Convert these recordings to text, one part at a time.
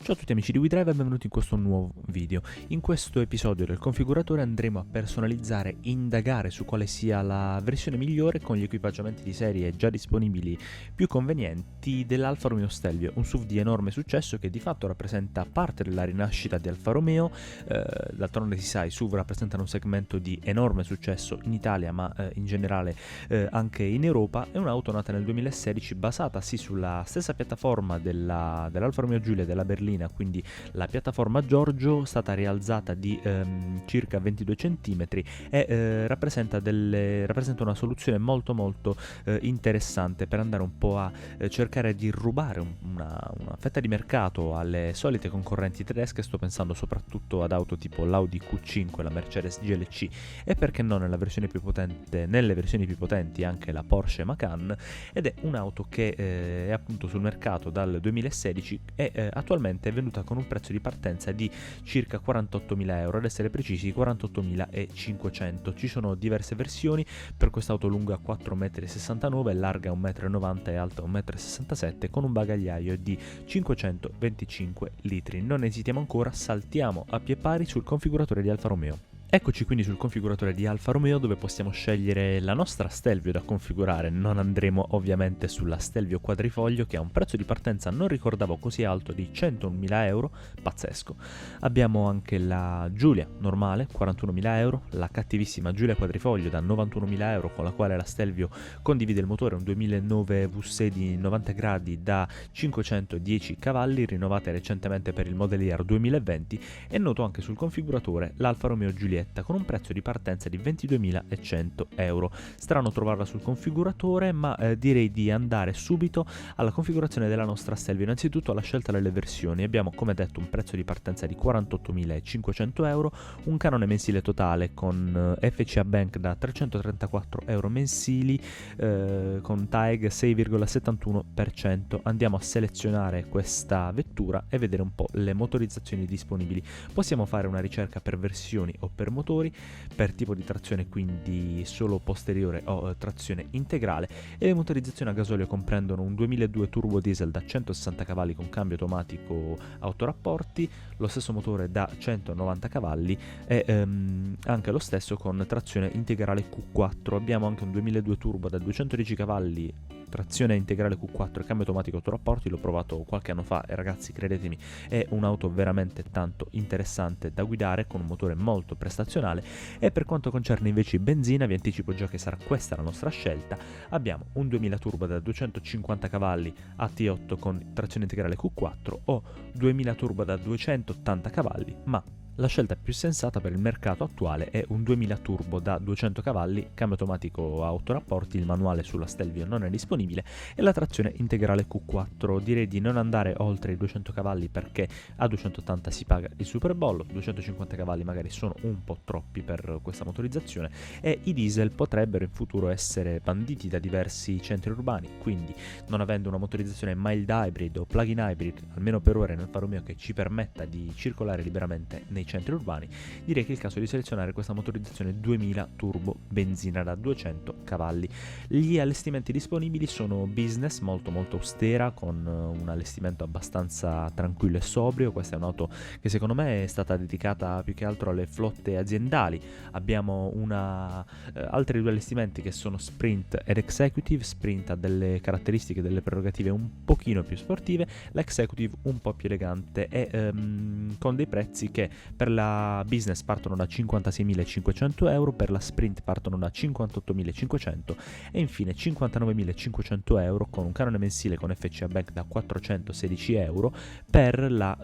Ciao a tutti amici di WeDrive e benvenuti in questo nuovo video. In questo episodio del configuratore andremo a personalizzare e indagare su quale sia la versione migliore con gli equipaggiamenti di serie già disponibili più convenienti dell'Alfa Romeo Stelvio, un SUV di enorme successo che di fatto rappresenta parte della rinascita di Alfa Romeo. D'altronde si sa, i SUV rappresentano un segmento di enorme successo in Italia ma in generale anche in Europa. È un'auto nata nel 2016 basata sì sulla stessa piattaforma dell'Alfa Romeo Giulia e della Berlina, quindi la piattaforma Giorgio, stata rialzata di circa 22 cm e rappresenta una soluzione molto interessante per andare un po' a cercare di rubare una fetta di mercato alle solite concorrenti tedesche. Sto pensando soprattutto ad auto tipo l'Audi Q5, la Mercedes GLC e perché no nelle versioni più potenti anche la Porsche Macan, ed è un'auto che è appunto sul mercato dal 2016 e attualmente è venuta con un prezzo di partenza di circa 48.000 euro, ad essere precisi 48.500. Ci sono diverse versioni per quest'auto lunga 4,69 m, larga 1,90 m e alta 1,67 m, con un bagagliaio di 525 litri. Non esitiamo ancora, saltiamo a pie pari sul configuratore di Alfa Romeo. Eccoci quindi sul configuratore di Alfa Romeo, dove possiamo scegliere la nostra Stelvio da configurare. Non andremo ovviamente sulla Stelvio quadrifoglio, che ha un prezzo di partenza, non ricordavo così alto, di 101.000 euro, pazzesco. Abbiamo anche la Giulia normale, 41.000 euro, la cattivissima Giulia quadrifoglio da 91.000 euro, con la quale la Stelvio condivide il motore, un 2009 V6 di 90 gradi da 510 cavalli, rinnovate recentemente per il Model Year 2020. È noto anche sul configuratore l'Alfa Romeo Giulietta con un prezzo di partenza di 22.100 euro. Strano trovarla sul configuratore, ma direi di andare subito alla configurazione della nostra Stelvio. Innanzitutto alla scelta delle versioni. Abbiamo, come detto, un prezzo di partenza di 48.500 euro, un canone mensile totale con FCA Bank da 334 euro mensili, con TAEG 6,71%. Andiamo a selezionare questa vettura e vedere un po' le motorizzazioni disponibili. Possiamo fare una ricerca per versioni o per motori, per tipo di trazione, quindi solo posteriore o trazione integrale, e le motorizzazioni a gasolio comprendono un 2002 turbo diesel da 160 cavalli con cambio automatico a 8 rapporti, lo stesso motore da 190 cavalli e anche lo stesso con trazione integrale Q4. Abbiamo anche un 2002 turbo da 210 cavalli, trazione integrale Q4 e cambio automatico 8 rapporti. L'ho provato qualche anno fa e ragazzi, credetemi, è un'auto veramente tanto interessante da guidare, con un motore molto prestazionale. E per quanto concerne invece i benzina, vi anticipo già che sarà questa la nostra scelta. Abbiamo un 2000 turbo da 250 cavalli AT8 con trazione integrale Q4 o 2000 turbo da 280 cavalli, ma la scelta più sensata per il mercato attuale è un 2000 turbo da 200 cavalli, cambio automatico a 8 rapporti, il manuale sulla Stelvio non è disponibile, e la trazione integrale Q4. Direi di non andare oltre i 200 cavalli perché a 280 si paga il superbollo, 250 cavalli magari sono un po' troppi per questa motorizzazione, e i diesel potrebbero in futuro essere banditi da diversi centri urbani, quindi non avendo una motorizzazione mild hybrid o plug-in hybrid, almeno per ora in Alfa Romeo, che ci permetta di circolare liberamente nei centri urbani, direi che è il caso di selezionare questa motorizzazione 2000 turbo benzina da 200 cavalli. Gli allestimenti disponibili sono business, molto austera, con un allestimento abbastanza tranquillo e sobrio. Questa è un'auto che secondo me è stata dedicata più che altro alle flotte aziendali. Abbiamo altri due allestimenti che sono Sprint ed Executive. Sprint ha delle caratteristiche, delle prerogative un pochino più sportive, l'Executive un po' più elegante e con dei prezzi che per la business partono da 56.500 euro, per la Sprint partono da 58.500 e infine 59.500 euro con un canone mensile con FCA Bank da 416 euro per la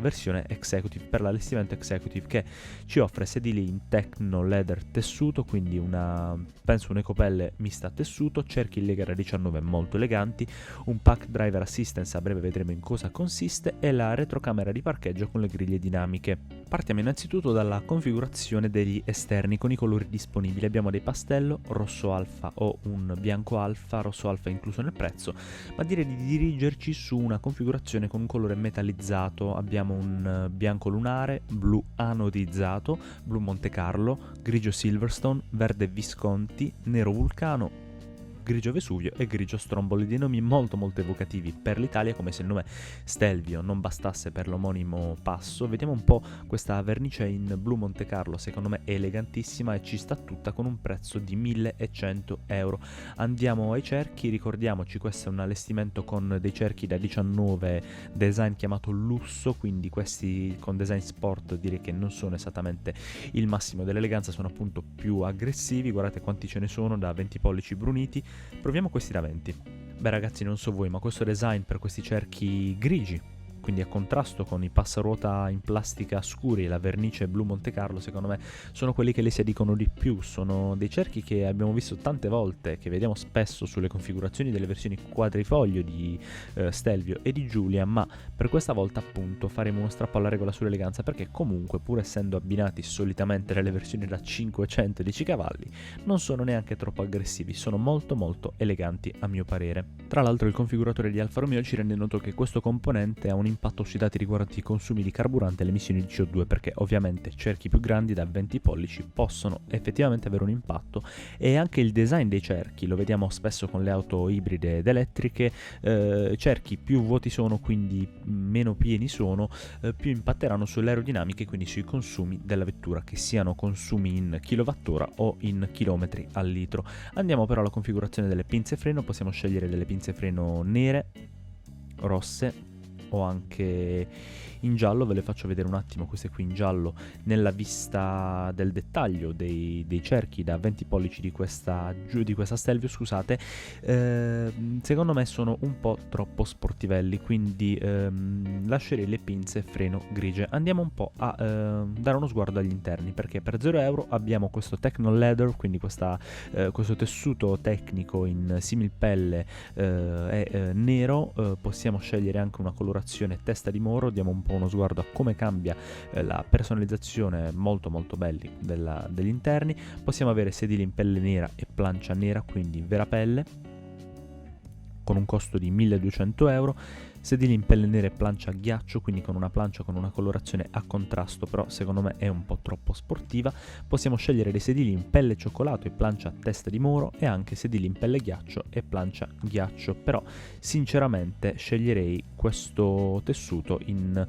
versione Executive, per l'allestimento Executive, che ci offre sedili in Techno Leather tessuto, quindi penso un'ecopelle mista a tessuto, cerchi in Lega 19 molto eleganti, un pack driver assistance, a breve vedremo in cosa consiste, e la retrocamera di parcheggio con le griglie dinamiche. Partiamo innanzitutto dalla configurazione degli esterni con i colori disponibili. Abbiamo dei pastello, rosso alfa o un bianco alfa, rosso alfa incluso nel prezzo, ma direi di dirigerci su una configurazione con un colore metallizzato. Abbiamo un bianco lunare, blu anodizzato, blu Monte Carlo, grigio Silverstone, verde Visconti, nero Vulcano, grigio Vesuvio e grigio Stromboli, dei nomi molto molto evocativi per l'Italia, come se il nome Stelvio non bastasse per l'omonimo passo. Vediamo un po' questa vernice in blu Monte Carlo, secondo me elegantissima e ci sta tutta con un prezzo di 1100 euro. Andiamo ai cerchi, ricordiamoci questo è un allestimento con dei cerchi da 19 design chiamato lusso, quindi questi con design sport direi che non sono esattamente il massimo dell'eleganza, sono appunto più aggressivi. Guardate quanti ce ne sono da 20 pollici bruniti. Proviamo questi da 20. Beh ragazzi, non so voi, ma questo design per questi cerchi grigi, quindi a contrasto con i passaruota in plastica scuri e la vernice blu Monte Carlo, secondo me sono quelli che le si addicono di più. Sono dei cerchi che abbiamo visto tante volte, che vediamo spesso sulle configurazioni delle versioni quadrifoglio di Stelvio e di Giulia, ma per questa volta appunto faremo uno strappo alla regola sull'eleganza, perché comunque, pur essendo abbinati solitamente nelle versioni da 510 cavalli, non sono neanche troppo aggressivi, sono molto molto eleganti a mio parere. Tra l'altro il configuratore di Alfa Romeo ci rende noto che questo componente ha un impatto sui dati riguardanti i consumi di carburante e le emissioni di CO2, perché ovviamente cerchi più grandi da 20 pollici possono effettivamente avere un impatto, e anche il design dei cerchi lo vediamo spesso con le auto ibride ed elettriche. Cerchi più vuoti sono, quindi meno pieni sono, più impatteranno sulle aerodinamiche, quindi sui consumi della vettura, che siano consumi in kilowattora o in chilometri al litro. Andiamo però alla configurazione delle pinze freno. Possiamo scegliere delle pinze freno nere, rosse o anche in giallo. Ve le faccio vedere un attimo, queste qui in giallo, nella vista del dettaglio dei cerchi da 20 pollici di questa Stelvio, scusate. Secondo me sono un po' troppo sportivelli, quindi lascerei le pinze freno grigie. Andiamo un po' a dare uno sguardo agli interni, perché per 0 euro abbiamo questo Techno Leather, quindi questo tessuto tecnico in similpelle e nero. Possiamo scegliere anche una colorazione testa di moro. Diamo un po' uno sguardo a come cambia la personalizzazione, molto molto belli degli interni. Possiamo avere sedili in pelle nera e plancia nera, quindi vera pelle, con un costo di 1200 euro. Sedili in pelle nera e plancia a ghiaccio, quindi con una plancia con una colorazione a contrasto, però secondo me è un po' troppo sportiva. Possiamo scegliere dei sedili in pelle cioccolato e plancia a testa di moro, e anche sedili in pelle ghiaccio e plancia ghiaccio, però sinceramente sceglierei questo tessuto in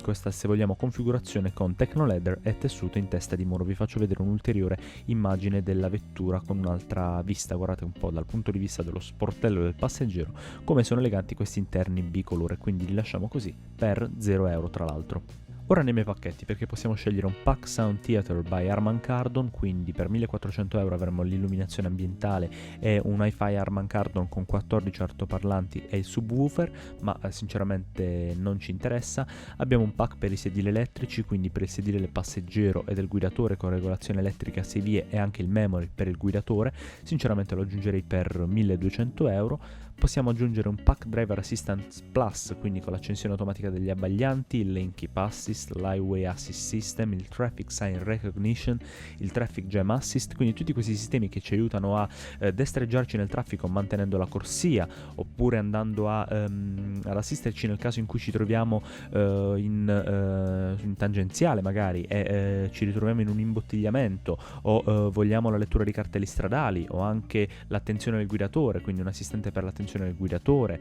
questa, se vogliamo, configurazione con Techno Leather e tessuto in testa di moro. Vi faccio vedere un'ulteriore immagine della vettura con un'altra vista. Guardate un po' dal punto di vista dello sportello del passeggero come sono eleganti questi interni bicolore, quindi li lasciamo così per 0 euro tra l'altro. Ora nei miei pacchetti, perché possiamo scegliere un Pack Sound Theater by Harman Kardon, quindi per 1400 euro avremo l'illuminazione ambientale e un hi-fi Harman Kardon con 14 altoparlanti e il subwoofer, ma sinceramente non ci interessa. Abbiamo un pack per i sedili elettrici, quindi per il sedile del passeggero e del guidatore con regolazione elettrica a 6 vie e anche il memory per il guidatore. Sinceramente lo aggiungerei per 1200 euro. Possiamo aggiungere un Pack Driver Assistance Plus, quindi con l'accensione automatica degli abbaglianti, il Lane Keep Assist, l'Highway Assist System, il Traffic Sign Recognition, il Traffic Jam Assist, quindi tutti questi sistemi che ci aiutano a destreggiarci nel traffico mantenendo la corsia, oppure andando ad assisterci nel caso in cui ci troviamo in tangenziale magari e ci ritroviamo in un imbottigliamento, o vogliamo la lettura di cartelli stradali, o anche l'attenzione del guidatore, quindi un assistente per l'attenzione del guidatore,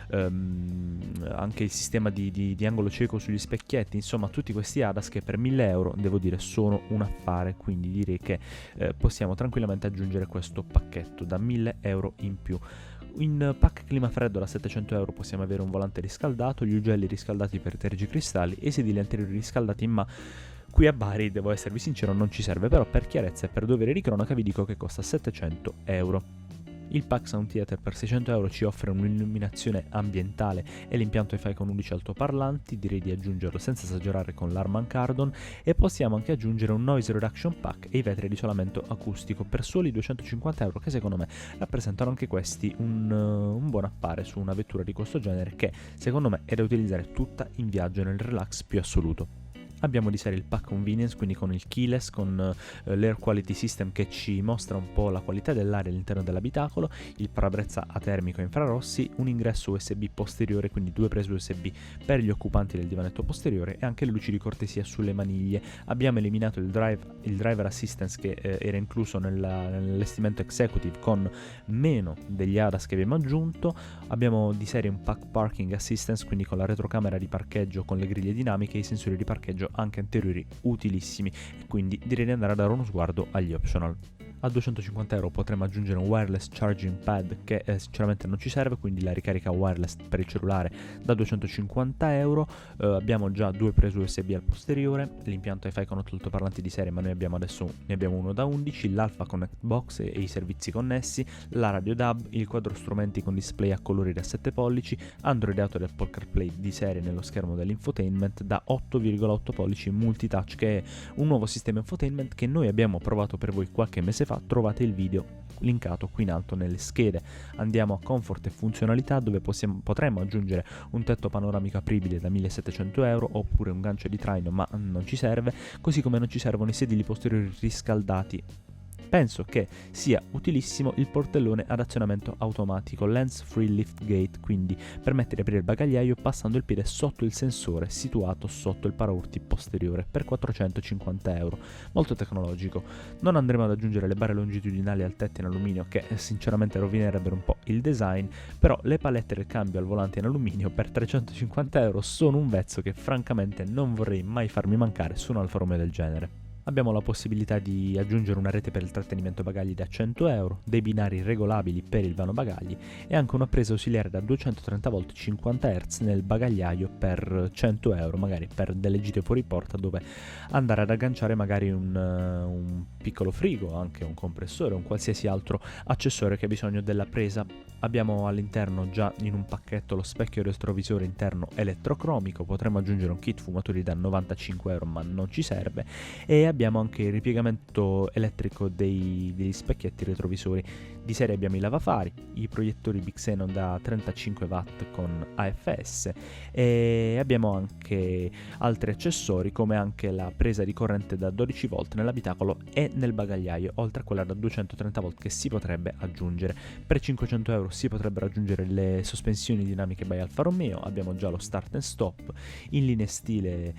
anche il sistema di angolo cieco sugli specchietti. Insomma, tutti questi ADAS che per 1000 euro devo dire sono un affare, quindi direi che possiamo tranquillamente aggiungere questo pacchetto da 1000 euro in più. In pack clima freddo da 700 euro possiamo avere un volante riscaldato, gli ugelli riscaldati per tergicristalli e i sedili anteriori riscaldati, ma qui a Bari, devo esservi sincero, non ci serve, però per chiarezza e per dovere di cronaca vi dico che costa 700 euro. Il Pack Sound Theater per 600 euro ci offre un'illuminazione ambientale e l'impianto Hi-Fi con 11 altoparlanti. Direi di aggiungerlo senza esagerare con l'Harman Kardon, e possiamo anche aggiungere un Noise Reduction Pack e i vetri di isolamento acustico per soli 250 euro, che secondo me rappresentano anche questi un buon affare su una vettura di questo genere, che secondo me è da utilizzare tutta in viaggio nel relax più assoluto. Abbiamo di serie il pack convenience, quindi con il keyless, con l'air quality system che ci mostra un po' la qualità dell'aria all'interno dell'abitacolo, il parabrezza atermico infrarossi, un ingresso USB posteriore, quindi 2 prese USB per gli occupanti del divanetto posteriore, e anche le luci di cortesia sulle maniglie. Abbiamo eliminato il driver assistance che era incluso nell'allestimento executive con meno degli ADAS che abbiamo aggiunto. Abbiamo di serie un pack parking assistance, quindi con la retrocamera di parcheggio con le griglie dinamiche e i sensori di parcheggio anche anteriori utilissimi, e quindi direi di andare a dare uno sguardo agli optional. A 250 euro potremo aggiungere un wireless charging pad che sinceramente non ci serve, quindi la ricarica wireless per il cellulare da 250 euro. Abbiamo già 2 prese USB al posteriore, l'impianto Wi-Fi con 8 altoparlanti di serie, ma noi abbiamo adesso ne abbiamo uno da 11, l'Alpha Connect Box e i servizi connessi, la radio DAB, il quadro strumenti con display a colori da 7 pollici, Android Auto e Apple CarPlay di serie nello schermo dell'infotainment da 8,8 pollici multitouch, che è un nuovo sistema infotainment che noi abbiamo provato per voi qualche mese fa. Trovate il video linkato qui in alto nelle schede. Andiamo a comfort e funzionalità, dove potremmo aggiungere un tetto panoramico apribile da 1700 euro oppure un gancio di traino, ma non ci serve, così come non ci servono i sedili posteriori riscaldati. Penso che sia utilissimo il portellone ad azionamento automatico Lens Free Lift Gate, quindi permette di aprire il bagagliaio passando il piede sotto il sensore situato sotto il paraurti posteriore per 450 euro. Molto tecnologico. Non andremo ad aggiungere le barre longitudinali al tetto in alluminio, che sinceramente rovinerebbero un po' il design, però le palette del cambio al volante in alluminio per 350 euro sono un vezzo che francamente non vorrei mai farmi mancare su un Alfa Romeo del genere. Abbiamo la possibilità di aggiungere una rete per il trattenimento bagagli da 100 euro, dei binari regolabili per il vano bagagli e anche una presa ausiliare da 230 V 50 Hz nel bagagliaio per 100 euro, magari per delle gite fuori porta dove andare ad agganciare magari un piccolo frigo, anche un compressore, un qualsiasi altro accessorio che ha bisogno della presa. Abbiamo all'interno già in un pacchetto lo specchio retrovisore interno elettrocromico, potremmo aggiungere un kit fumatori da 95 euro ma non ci serve, e abbiamo anche il ripiegamento elettrico degli specchietti retrovisori. Di serie abbiamo i lavafari, i proiettori Big Xenon da 35 watt con AFS, e abbiamo anche altri accessori come anche la presa di corrente da 12 volt nell'abitacolo e nel bagagliaio, oltre a quella da 230 volt che si potrebbe aggiungere. Per 500 euro si potrebbero aggiungere le sospensioni dinamiche by Alfa Romeo, abbiamo già lo start and stop, in linea stile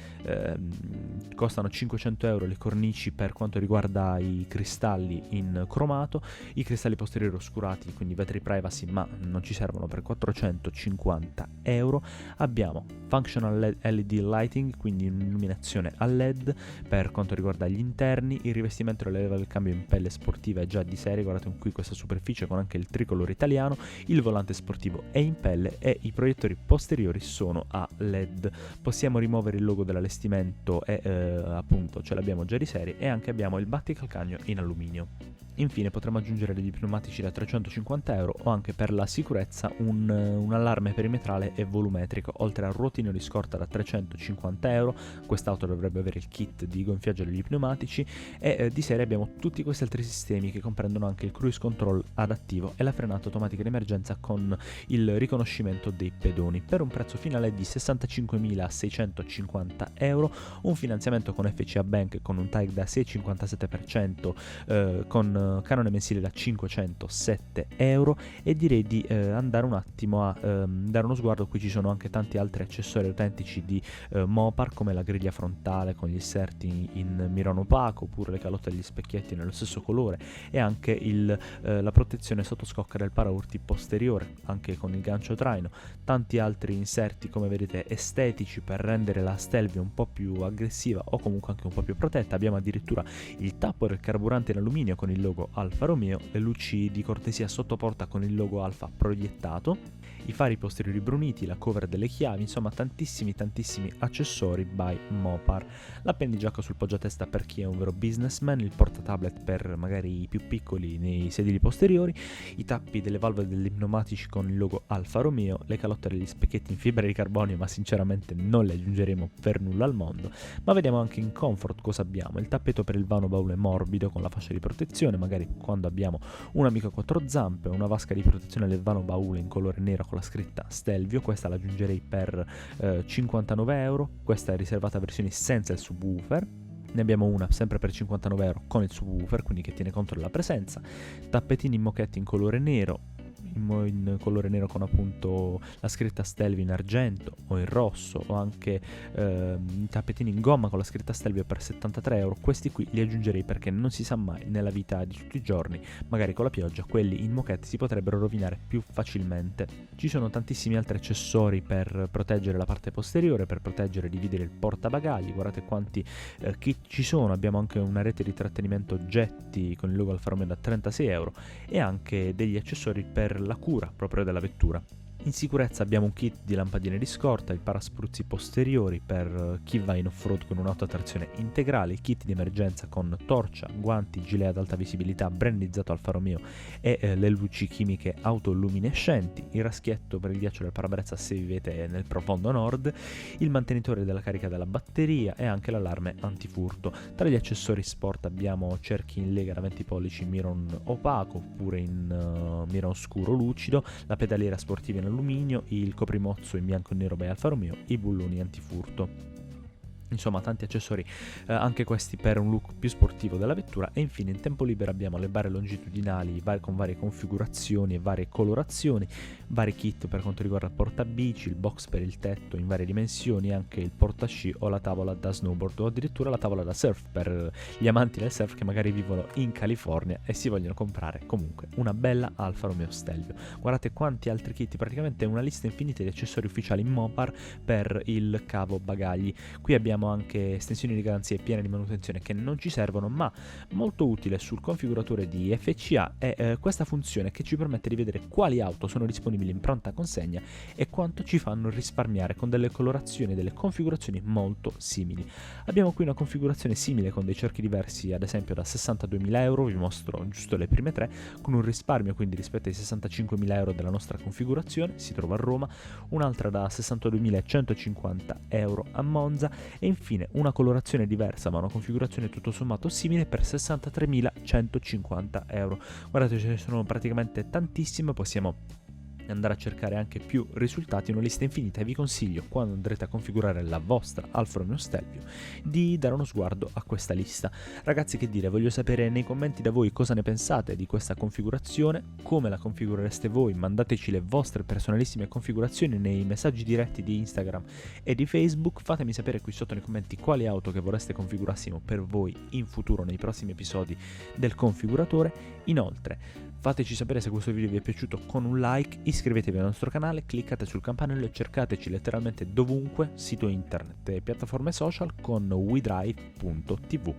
costano 500 euro le cornici per quanto riguarda i cristalli in cromato, i cristalli posteriori oscurati, quindi vetri privacy, ma non ci servono, per 450 euro. Abbiamo functional LED lighting, quindi illuminazione a LED per quanto riguarda gli interni, il rivestimento della leva del cambio in pelle sportiva è già di serie, guardate qui questa superficie con anche il tricolore italiano, il volante sportivo è in pelle e i proiettori posteriori sono a LED. Possiamo rimuovere il logo dell'allestimento e appunto ce l'abbiamo già di serie, e anche abbiamo il batticalcagno in alluminio. Infine potremo aggiungere degli pneumatici da 350 euro o anche per la sicurezza un allarme perimetrale e volumetrico, oltre al ruotino di scorta da 350 euro. Quest'auto dovrebbe avere il kit di gonfiaggio degli pneumatici, e di serie abbiamo tutti questi altri sistemi che comprendono anche il cruise control adattivo e la frenata automatica di emergenza con il riconoscimento dei pedoni, per un prezzo finale di 65.650 euro, un finanziamento con FCA Bank con un TAEG da 6,57%, con canone mensile da 507 euro, e direi di andare un attimo a dare uno sguardo. Qui ci sono anche tanti altri accessori autentici di Mopar, come la griglia frontale con gli inserti in mirano opaco, oppure le calotte degli specchietti nello stesso colore, e anche la protezione sottoscocca del paraurti posteriore, anche con il gancio traino. Tanti altri inserti, come vedete, estetici per rendere la Stelvio un po' più aggressiva o comunque anche un po' più protetta. Abbiamo addirittura il tappo del carburante in alluminio con il logo Alfa Romeo, le luci di cortesia sottoporta con il logo Alfa proiettato, i fari posteriori bruniti, la cover delle chiavi, insomma tantissimi accessori by Mopar. L'appendigiacco sul poggiatesta per chi è un vero businessman, il portatablet per magari i più piccoli nei sedili posteriori, i tappi delle valvole degli pneumatici con il logo Alfa Romeo, le calotte degli specchietti in fibra di carbonio, ma sinceramente non le aggiungeremo per nulla al mondo. Ma vediamo anche in comfort cosa abbiamo: il tappeto per il vano baule morbido con la fascia di protezione, magari quando abbiamo un'amica a quattro zampe, una vasca di protezione del vano baule in colore nero con la scritta Stelvio, questa la aggiungerei per 59 euro, questa è riservata a versioni senza il subwoofer. Ne abbiamo una sempre per 59 euro con il subwoofer, quindi che tiene conto della presenza. Tappetini in moquette in colore nero, in colore nero con appunto la scritta Stelvio in argento o in rosso, o anche tappetini in gomma con la scritta Stelvio per 73 euro. Questi qui li aggiungerei perché non si sa mai, nella vita di tutti i giorni, magari con la pioggia, quelli in moquette si potrebbero rovinare più facilmente. Ci sono tantissimi altri accessori per proteggere la parte posteriore, per proteggere e dividere il portabagagli. Guardate quanti kit ci sono. Abbiamo anche una rete di trattenimento oggetti con il logo Alfa Romeo da 36 euro e anche degli accessori per la cura proprio della vettura. In sicurezza abbiamo un kit di lampadine di scorta, il paraspruzzi posteriori per chi va in off-road con un'auto a trazione integrale, il kit di emergenza con torcia, guanti, gilet ad alta visibilità brandizzato Alfa Romeo e le luci chimiche autoluminescenti, il raschietto per il ghiaccio del parabrezza se vivete nel profondo nord, il mantenitore della carica della batteria e anche l'allarme antifurto. Tra gli accessori sport abbiamo cerchi in lega da 20 pollici Miron opaco oppure in Miron scuro lucido, la pedaliera sportiva in alluminio, il coprimozzo in bianco e nero by Alfa Romeo, i bulloni antifurto. Insomma, tanti accessori, anche questi per un look più sportivo della vettura. E infine in tempo libero abbiamo le barre longitudinali con varie configurazioni e varie colorazioni, vari kit per quanto riguarda il portabici, il box per il tetto in varie dimensioni, anche il portasci o la tavola da snowboard o addirittura la tavola da surf per gli amanti del surf che magari vivono in California e si vogliono comprare comunque una bella Alfa Romeo Stelvio. Guardate quanti altri kit, praticamente una lista infinita di accessori ufficiali Mopar per il cavo bagagli. Qui abbiamo anche estensioni di garanzia e piena di manutenzione che non ci servono, ma molto utile sul configuratore di FCA è questa funzione che ci permette di vedere quali auto sono disponibili in pronta consegna e quanto ci fanno risparmiare, con delle colorazioni e delle configurazioni molto simili. Abbiamo qui una configurazione simile con dei cerchi diversi, ad esempio da 62.000 euro, vi mostro giusto le prime tre, con un risparmio quindi rispetto ai 65.000 euro della nostra configurazione, si trova a Roma, un'altra da 62.150 euro a Monza e infine una colorazione diversa ma una configurazione tutto sommato simile per 63.150 euro. Guardate, ce ne sono praticamente tantissime, possiamo andare a cercare anche più risultati, una lista infinita, e vi consiglio, quando andrete a configurare la vostra Alfa Romeo Stelvio, di dare uno sguardo a questa lista. Ragazzi, che dire, voglio sapere nei commenti da voi cosa ne pensate di questa configurazione, come la configurereste voi, mandateci le vostre personalissime configurazioni nei messaggi diretti di Instagram e di Facebook, fatemi sapere qui sotto nei commenti quali auto che vorreste configurassimo per voi in futuro nei prossimi episodi del configuratore. Inoltre fateci sapere se questo video vi è piaciuto con un like, iscrivetevi al nostro canale, cliccate sul campanello e cercateci letteralmente dovunque, sito internet e piattaforme social con WeDrive.tv.